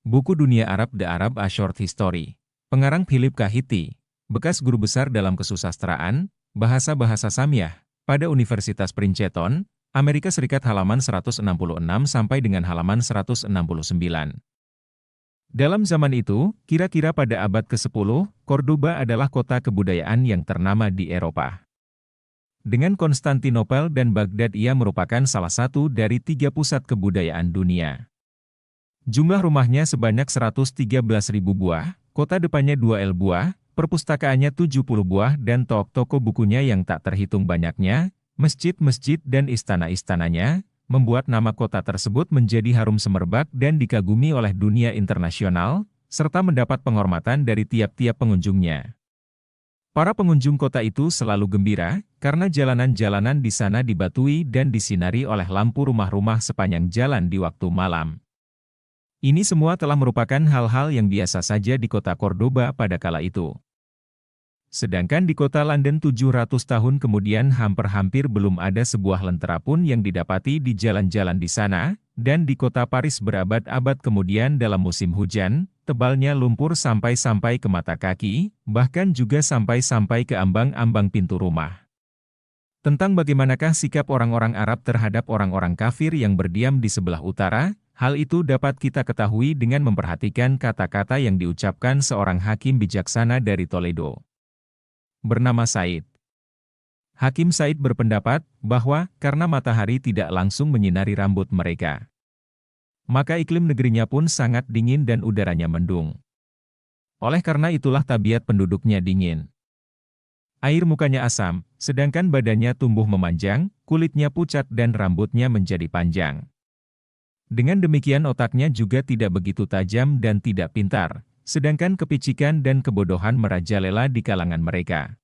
Buku Dunia Arab The Arab A Short History. Pengarang Philip Kahiti, bekas guru besar dalam kesusastraan, bahasa-bahasa Samyah, pada Universitas Princeton, Amerika Serikat halaman 166 sampai dengan halaman 169. Dalam zaman itu, kira-kira pada abad ke-10, Cordoba adalah kota kebudayaan yang ternama di Eropa. Dengan Konstantinopel dan Baghdad ia merupakan salah satu dari 3 pusat kebudayaan dunia. Jumlah rumahnya sebanyak 113.000 buah, kota depannya 2L buah, perpustakaannya 70 buah dan toko-toko bukunya yang tak terhitung banyaknya, masjid-masjid dan istana-istananya, membuat nama kota tersebut menjadi harum semerbak dan dikagumi oleh dunia internasional, serta mendapat penghormatan dari tiap-tiap pengunjungnya. Para pengunjung kota itu selalu gembira, karena jalanan-jalanan di sana dibatui dan disinari oleh lampu rumah-rumah sepanjang jalan di waktu malam. Ini semua telah merupakan hal-hal yang biasa saja di kota Cordoba pada kala itu. Sedangkan di kota London 700 tahun kemudian hampir-hampir belum ada sebuah lentera pun yang didapati di jalan-jalan di sana, dan di kota Paris berabad-abad kemudian dalam musim hujan, tebalnya lumpur sampai-sampai ke mata kaki, bahkan juga sampai-sampai ke ambang-ambang pintu rumah. Tentang bagaimanakah sikap orang-orang Arab terhadap orang-orang kafir yang berdiam di sebelah utara, hal itu dapat kita ketahui dengan memperhatikan kata-kata yang diucapkan seorang hakim bijaksana dari Toledo, bernama Said. Hakim Said berpendapat bahwa karena matahari tidak langsung menyinari rambut mereka, maka iklim negerinya pun sangat dingin dan udaranya mendung. Oleh karena itulah tabiat penduduknya dingin. Air mukanya asam, sedangkan badannya tumbuh memanjang, kulitnya pucat dan rambutnya menjadi panjang. Dengan demikian otaknya juga tidak begitu tajam dan tidak pintar, sedangkan kepicikan dan kebodohan merajalela di kalangan mereka.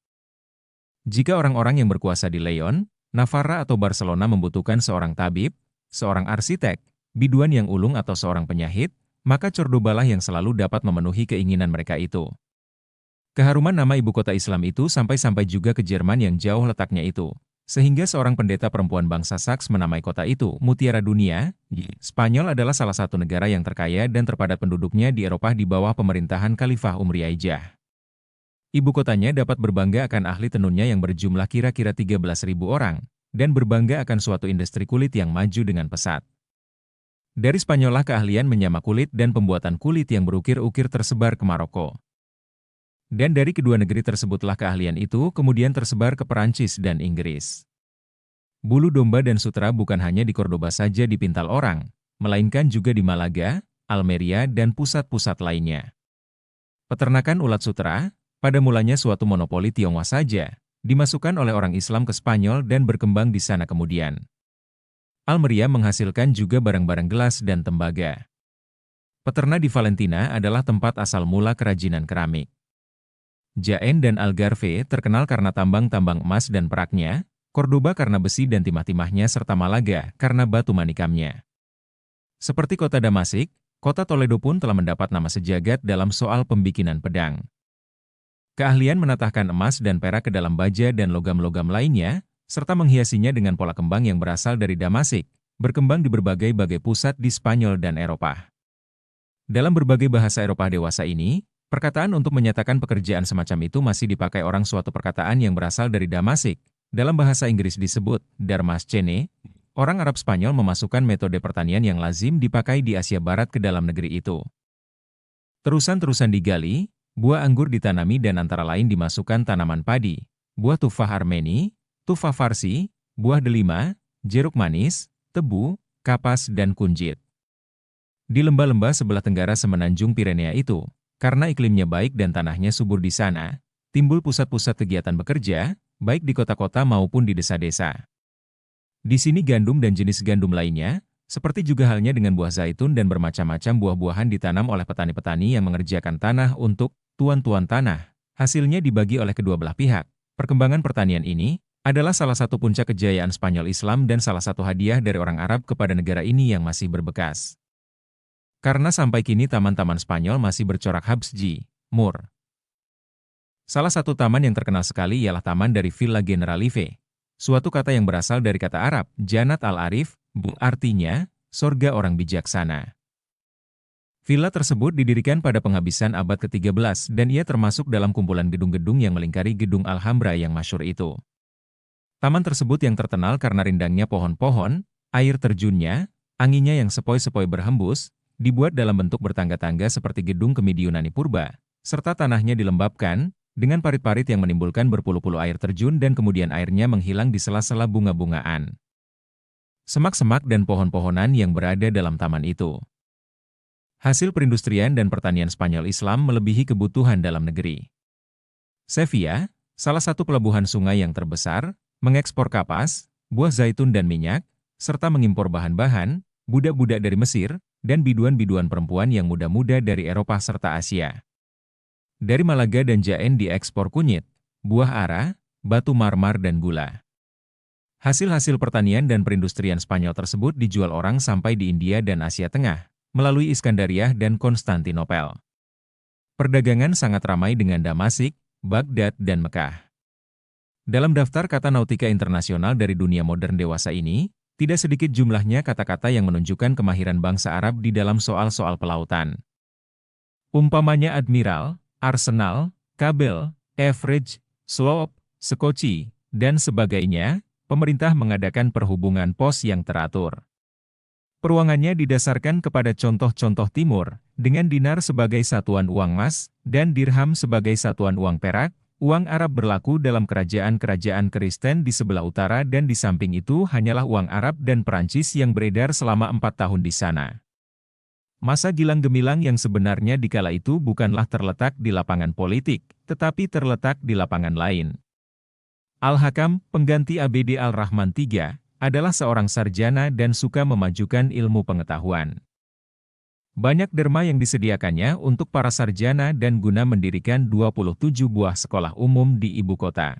Jika orang-orang yang berkuasa di Leon, Navarra atau Barcelona membutuhkan seorang tabib, seorang arsitek, biduan yang ulung atau seorang penyahit, maka Cordobalah yang selalu dapat memenuhi keinginan mereka itu. Keharuman nama ibu kota Islam itu sampai-sampai juga ke Jerman yang jauh letaknya itu. Sehingga seorang pendeta perempuan bangsa Saks menamai kota itu Mutiara Dunia. Spanyol adalah salah satu negara yang terkaya dan terpadat penduduknya di Eropa di bawah pemerintahan Khalifah Umriyaijah. Ibu kotanya dapat berbangga akan ahli tenunnya yang berjumlah kira-kira 13.000 orang, dan berbangga akan suatu industri kulit yang maju dengan pesat. Dari Spanyollah keahlian menyamak kulit dan pembuatan kulit yang berukir-ukir tersebar ke Maroko. Dan dari kedua negeri tersebutlah keahlian itu kemudian tersebar ke Perancis dan Inggris. Bulu domba dan sutera bukan hanya di Cordoba saja dipintal orang, melainkan juga di Malaga, Almeria dan pusat-pusat lainnya. Peternakan ulat sutera, pada mulanya suatu monopoli Tionghoa saja, dimasukkan oleh orang Islam ke Spanyol dan berkembang di sana kemudian. Almeria menghasilkan juga barang-barang gelas dan tembaga. Peternak di Valentina adalah tempat asal mula kerajinan keramik. Jaén dan Algarve terkenal karena tambang-tambang emas dan peraknya, Cordoba karena besi dan timah-timahnya serta Malaga karena batu manikamnya. Seperti kota Damasik, kota Toledo pun telah mendapat nama sejagat dalam soal pembikinan pedang. Keahlian menatahkan emas dan perak ke dalam baja dan logam-logam lainnya, serta menghiasinya dengan pola kembang yang berasal dari Damasik, berkembang di berbagai-bagai pusat di Spanyol dan Eropa. Dalam berbagai bahasa Eropa dewasa ini, perkataan untuk menyatakan pekerjaan semacam itu masih dipakai orang suatu perkataan yang berasal dari Damasik. Dalam bahasa Inggris disebut Darmascene. Orang Arab Spanyol memasukkan metode pertanian yang lazim dipakai di Asia Barat ke dalam negeri itu. Terusan-terusan digali, buah anggur ditanami dan antara lain dimasukkan tanaman padi, buah tufah Armeni, tufah Farsi, buah delima, jeruk manis, tebu, kapas dan kunjit. Di lembah-lembah sebelah tenggara semenanjung Pirenea itu, karena iklimnya baik dan tanahnya subur di sana, timbul pusat-pusat kegiatan bekerja, baik di kota-kota maupun di desa-desa. Di sini gandum dan jenis gandum lainnya, seperti juga halnya dengan buah zaitun dan bermacam-macam buah-buahan ditanam oleh petani-petani yang mengerjakan tanah untuk tuan-tuan tanah. Hasilnya dibagi oleh kedua belah pihak. Perkembangan pertanian ini adalah salah satu puncak kejayaan Spanyol Islam dan salah satu hadiah dari orang Arab kepada negara ini yang masih berbekas. Karena sampai kini taman-taman Spanyol masih bercorak Habsji, Mur. Salah satu taman yang terkenal sekali ialah taman dari Villa Generalife, suatu kata yang berasal dari kata Arab, Janat al-Arif, artinya, sorga orang bijaksana. Villa tersebut didirikan pada penghabisan abad ke-13 dan ia termasuk dalam kumpulan gedung-gedung yang melingkari gedung Alhambra yang masyhur itu. Taman tersebut yang terkenal karena rindangnya pohon-pohon, air terjunnya, anginnya yang sepoi-sepoi berhembus, dibuat dalam bentuk bertangga-tangga seperti gedung Kemidi Yunani Purba, serta tanahnya dilembabkan, dengan parit-parit yang menimbulkan berpuluh-puluh air terjun dan kemudian airnya menghilang di sela-sela bunga-bungaan. Semak-semak dan pohon-pohonan yang berada dalam taman itu. Hasil perindustrian dan pertanian Spanyol Islam melebihi kebutuhan dalam negeri. Sevilla, salah satu pelabuhan sungai yang terbesar, mengekspor kapas, buah zaitun dan minyak, serta mengimpor bahan-bahan, budak-budak dari Mesir, dan biduan-biduan perempuan yang muda-muda dari Eropa serta Asia. Dari Malaga dan Jaen diekspor kunyit, buah ara, batu marmar dan gula. Hasil-hasil pertanian dan perindustrian Spanyol tersebut dijual orang sampai di India dan Asia Tengah, melalui Iskandariah dan Konstantinopel. Perdagangan sangat ramai dengan Damasik, Baghdad dan Mekah. Dalam daftar kata nautika internasional dari dunia modern dewasa ini, tidak sedikit jumlahnya kata-kata yang menunjukkan kemahiran bangsa Arab di dalam soal-soal pelautan. Umpamanya admiral, arsenal, kabel, average, slope, sekoci, dan sebagainya, pemerintah mengadakan perhubungan pos yang teratur. Peruangannya didasarkan kepada contoh-contoh timur, dengan dinar sebagai satuan uang emas, dan dirham sebagai satuan uang perak. Uang Arab berlaku dalam kerajaan-kerajaan Kristen di sebelah utara dan di samping itu hanyalah uang Arab dan Perancis yang beredar selama 4 tahun di sana. Masa gilang gemilang yang sebenarnya di kala itu bukanlah terletak di lapangan politik, tetapi terletak di lapangan lain. Al-Hakam, pengganti ABD Al-Rahman III, adalah seorang sarjana dan suka memajukan ilmu pengetahuan. Banyak derma yang disediakannya untuk para sarjana dan guna mendirikan 27 buah sekolah umum di ibu kota.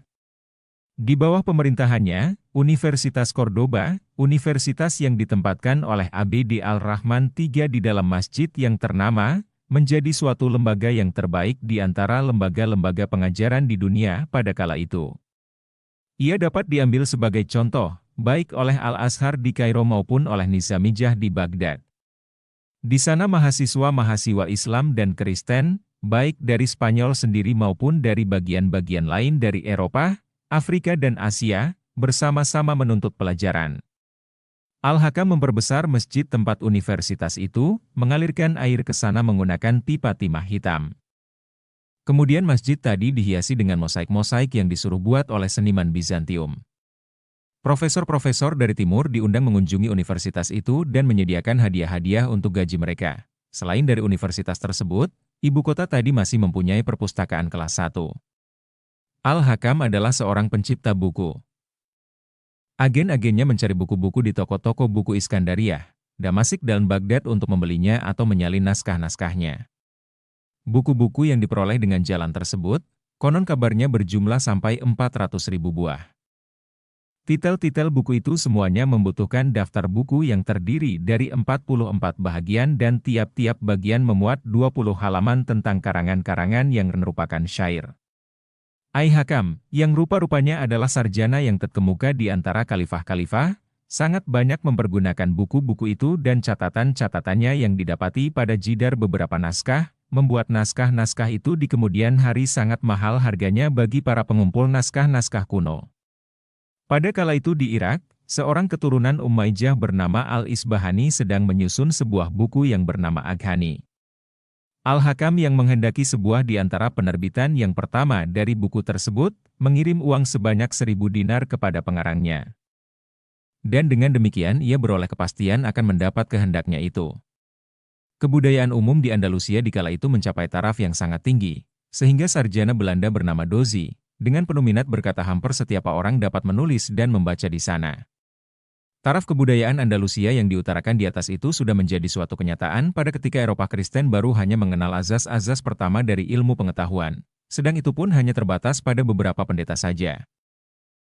Di bawah pemerintahannya, Universitas Cordoba, universitas yang ditempatkan oleh ABD Al-Rahman III di dalam masjid yang ternama, menjadi suatu lembaga yang terbaik di antara lembaga-lembaga pengajaran di dunia pada kala itu. Ia dapat diambil sebagai contoh, baik oleh Al-Azhar di Kairo maupun oleh Nizamiyah di Baghdad. Di sana mahasiswa-mahasiswa Islam dan Kristen, baik dari Spanyol sendiri maupun dari bagian-bagian lain dari Eropa, Afrika dan Asia, bersama-sama menuntut pelajaran. Al-Hakam memperbesar masjid tempat universitas itu, mengalirkan air ke sana menggunakan pipa timah hitam. Kemudian masjid tadi dihiasi dengan mosaik-mosaik yang disuruh buat oleh seniman Bizantium. Profesor-profesor dari timur diundang mengunjungi universitas itu dan menyediakan hadiah-hadiah untuk gaji mereka. Selain dari universitas tersebut, ibu kota tadi masih mempunyai perpustakaan kelas 1. Al-Hakam adalah seorang pencipta buku. Agen-agennya mencari buku-buku di toko-toko buku Iskandariah, Damasik dan Baghdad untuk membelinya atau menyalin naskah-naskahnya. Buku-buku yang diperoleh dengan jalan tersebut, konon kabarnya berjumlah sampai 400.000 buah. Titel-titel buku itu semuanya membutuhkan daftar buku yang terdiri dari 44 bahagian dan tiap-tiap bagian memuat 20 halaman tentang karangan-karangan yang merupakan syair. Al-Hakam, yang rupa-rupanya adalah sarjana yang terkemuka di antara khalifah-khalifah, sangat banyak mempergunakan buku-buku itu dan catatan-catatannya yang didapati pada jidar beberapa naskah, membuat naskah-naskah itu di kemudian hari sangat mahal harganya bagi para pengumpul naskah-naskah kuno. Pada kala itu di Irak, seorang keturunan Umayyah bernama Al-Isbahani sedang menyusun sebuah buku yang bernama Aghani. Al-Hakam yang menghendaki sebuah di antara penerbitan yang pertama dari buku tersebut, mengirim uang sebanyak 1.000 dinar kepada pengarangnya. Dan dengan demikian ia beroleh kepastian akan mendapat kehendaknya itu. Kebudayaan umum di Andalusia di kala itu mencapai taraf yang sangat tinggi, sehingga sarjana Belanda bernama Dozy, dengan penuh minat berkata hampir setiap orang dapat menulis dan membaca di sana. Taraf kebudayaan Andalusia yang diutarakan di atas itu sudah menjadi suatu kenyataan pada ketika Eropa Kristen baru hanya mengenal azas-azas pertama dari ilmu pengetahuan, sedang itu pun hanya terbatas pada beberapa pendeta saja.